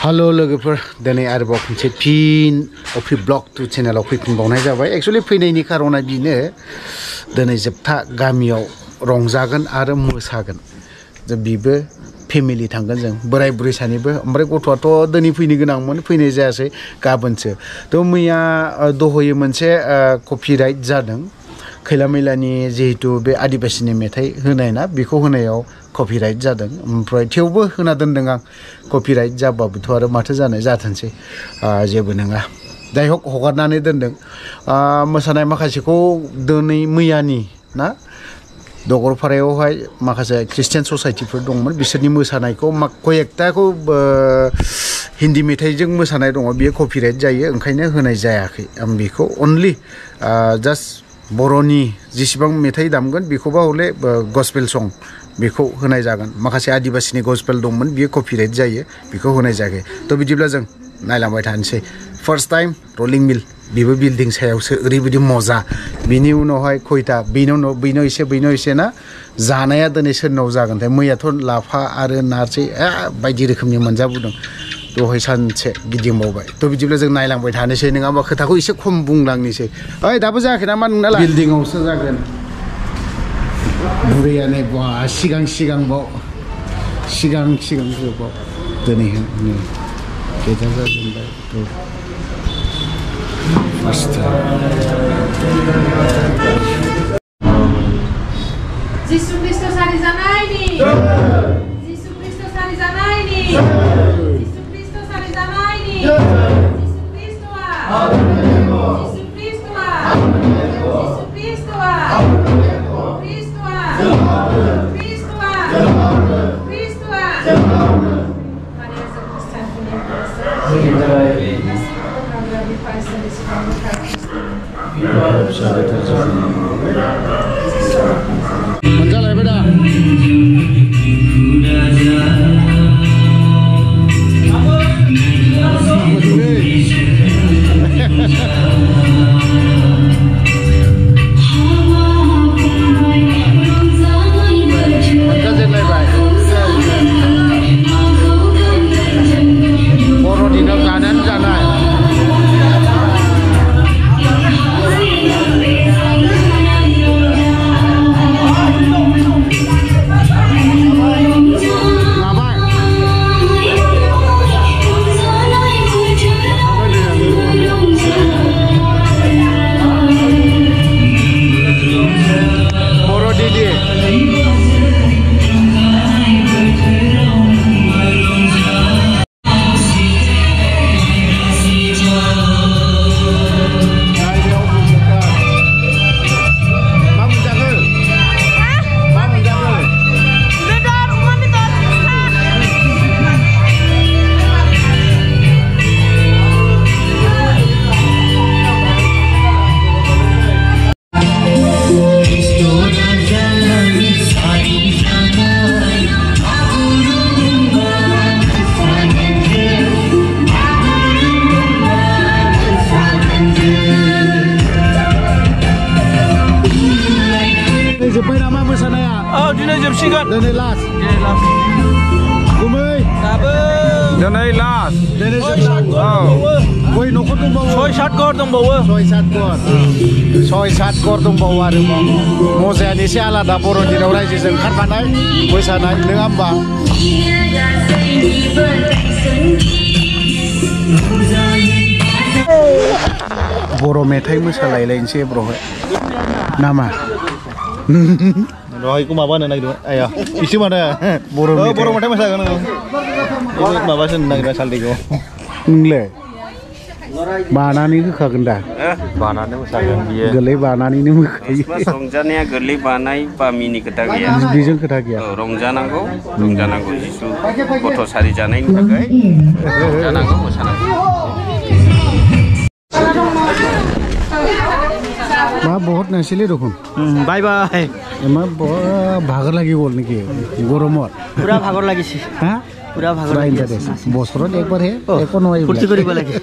Hello लोगोफोर दिनै आरोबाव खनसे फिन अफ्रि ब्लग 2 चेनेलाव फैफिनबावनाय जाबाय एक्चुअली फैनायनि खारना बिनो दिनै जोबथा गामियाव रंजागोन आरो मोसागोन जे बिबो फेमिलि थांगोन जों बोराय बुरै सानैबो ओमफ्राय गथ'आथ' दिनै फैनो गोनांमोन फैनाय जायासै गाबोनसो थ' मैया दहयो मोनसे कपिराइट जादों खैला मैलानि जिहेतु बे आदिबासिनि मेथाइ होनाय ना बेखौ होनायाव कपिराइट जादों ओमफ्राय थेवबो होना दोनदों आं कपिराइट जाबाबोथ' आरो माथो जानाय जाथोंसै जेबो नङा जाय हक हगारनानै दोनदों मोसानाय माखासेखौ दिनै मैयानि ना दगरपारायावहाय माखासे ख्रिस्टियान ससाइटिफोर दंमोन बिसोरनि मोसानायखौ कयेकटाखौ हिन्दी मेथाइजों मोसानाय दङ बियो कपिराइट जायो ओंखायनो होनाय जायाखै आं बेखौ अनलि जास्ट बर'नि जेसेबां मेथाइ दामगोन बेखौबा हले गस्पेल सं बेखौ होनाय जागोन माखासे आदिबासिनि गस्पेल दंमोन बियो कपिराइट जायो बेखौ होनाय जायाखै थ' बिदिब्ला जों नायलांबाय थानोसै फार्स्ट टाइम रलिं मिल बेबो बिल्डिं सायावसो ओरैबायदि मजा बिनि उनावहाय खयथा बेनाव एसे ना जानाया दिनै सोरनाव जागोनथाय मैयाथ' लाफा आरो नारजि बायदि रोखोमनि मोनजाबोदों दहाय सानसे गिदिंबावबाय थ' बिदिब्ला जों नायलांबाय थानोसै नङाबा खोथाखौ एसे खम बुंलांनोसै ओइ दाबो जायाखै नामा नोंनालाय बिल्डिंआवसो जागोन बुरैयानो बा सिगांबाव दिनै गेजा जाजेनबाय Jesu Kristus hari zanaini. Jesu Kristus hari zanaini. Jesu Kristus hari zanaini. Jesu Kristus. Jesu Kristus. Jesu Kristus. Menjalai dah. Borodin kanan janai. Jumpai nama mosanaya. Oh, dinai jepsikan. Dinai last. Kumai. Sabun. Dinai last. Dinai last. Oh. Koi nokot dong bawa. 6-7 gor dong bawa. 6-7 gor. 6-7 gor dong bawa आरो मोसायानो एसे आलादा बर'दिनाव रायजोजों ओंखारफानाय मोसानाय नङा होमबा बर' मेथाइ मोसालायलायनोसै ब्र'हाय नामा Rồi cũng bảo này được. Ai à? Isu mana? Boro macam mana kan? Ini bawa sen nak dah saldi ko. Ngle. Banani ke kagenda? Banani musagan dia. Gelai banani ni mukai. Rongjanai gelai banai pamini ketagia. Dijeng ketagia. Rongjanangko jisu. Foto sari janai ketagai. Rongjanangko musanangko. माँ बहुत नशीले रखूँ बाय बाय माँ भागर लगी बोलने की गरमत पूरा भागर लगी C हाँ पूरा भागर इंटरेस्ट बसरत एक बार है एको नय फुर्ती करिब লাগে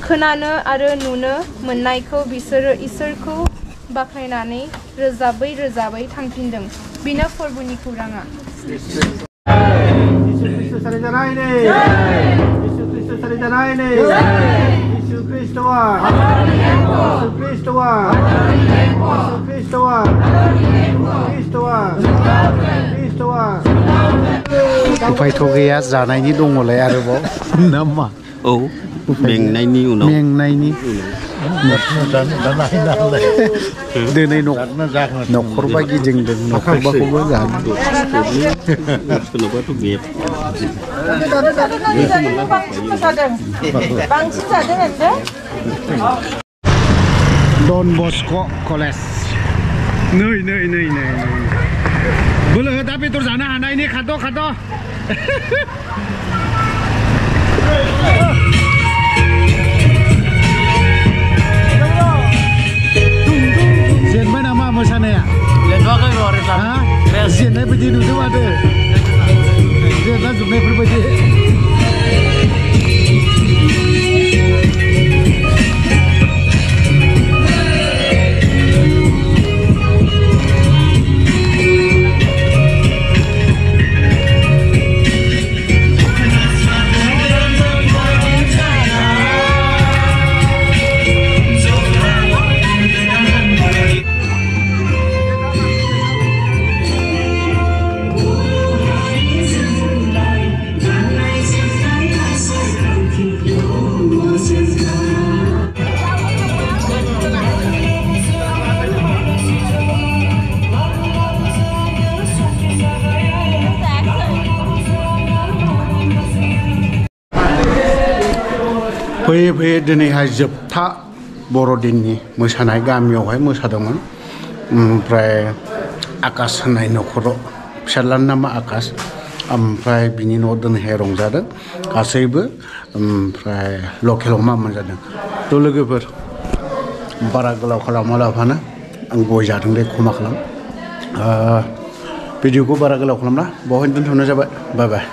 खोनानो आरो नुनो मोननायखौ बिसोरो इसोरखौ बाख्नायनानै रोजाबै रोजाबै थांफिनदों। बेनो फोरबोनि खौराङा। उफायथ' गैया जानायनि दङलाय आरोबाव ना मा? औ मेंनायनि उनाव दिनै न'खरबा गिदिंदों न'खरबाखौबो जादों। सोरनावबाथ' गैया। डन बस्क' कलेज नै बोलो दा बेदर जानो हानायनि खाद' जेनबाय नामा मोसानाया? जेननाय बायदि नुदों माथो जेनना जोबनायफोरबायदि। फैयै दिनैहाय जोबथा बर'दिननि मोसानाय गामियावहाय मोसादोंमोन। ओमफ्राय आकाश होननाय न'खराव फिसाज्लानि नामा आकाश। ओमफ्राय बिनि न'आव दिनैहाय रंजादों गासैबो। ओमफ्राय लकेलाव मा मोनजादों थ' लोगोफोर बारा गोलाव खालामालाबानो आं गय जादों दे क्षमा खालाम। भिडिअखौ बारा गोलाव खालामला बावहाय दोनथ'नाय जाबाय। बाय बाय।